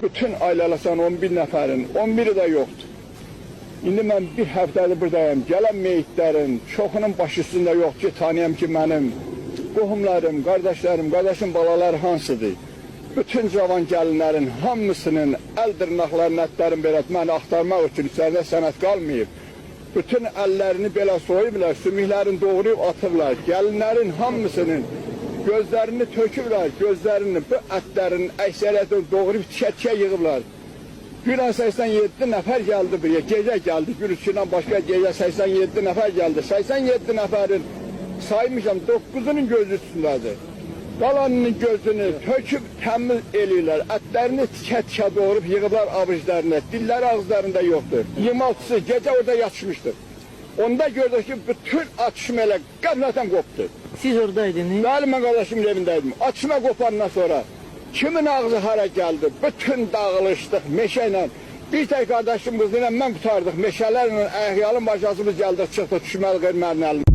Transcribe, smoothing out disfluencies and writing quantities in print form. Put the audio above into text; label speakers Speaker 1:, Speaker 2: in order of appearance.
Speaker 1: Bütün ailələsən 11 nəfərin, 11'i də yoxdur. İndi mən bir həftədir buradayım. Gələn meyitlərin çoxunun baş üstündə yox ki, tanıyam ki, mənim qohumlarım, qardaşım balaları hansıdır? Bütün cavan gəlinlərin hamısının əl dırnaqlarının ətlərini belə məni axtarmaq üçün içərində sənət qalmayıb. Bütün əllərini belə soyublar, sümüklərini doğrayıb atıblar. Gəlinlərin hamısının gözlərini töküblər, gözlərini, bu ətlərin əksəriyyətini doğrayıb tikə-tikə yığıblar. Gülə 87 nəfər gəldi buraya, gecə gəldi, gürültüdən başqa gecə 87 nəfər gəldi. 87 nəfərin saymışam, 9'unun gözü üstündədir. Qalanının gözünü töküb təmiz eləyirlər, ətlərini tikə-tikə doğrayıb yığıblar avızlarına, dilləri ağızlarında yoxdur. 26'sı gecə orada yatışmışdır. Onda gördük ki, bütün atışma elə qəflətən qopdu.
Speaker 2: Siz oradaydınız?
Speaker 1: Bəli, mən qardaşım evindəydim. Atışma qopandan sonra kimin ağzı hara gəldi? Bütün dağılışdıq meşə ilə. Bir tek kardeşimizle mən qutardıq. Meşələrlə əhyalın başasımız gəldik, çıxdı, düşməli qırmərinin əlinə.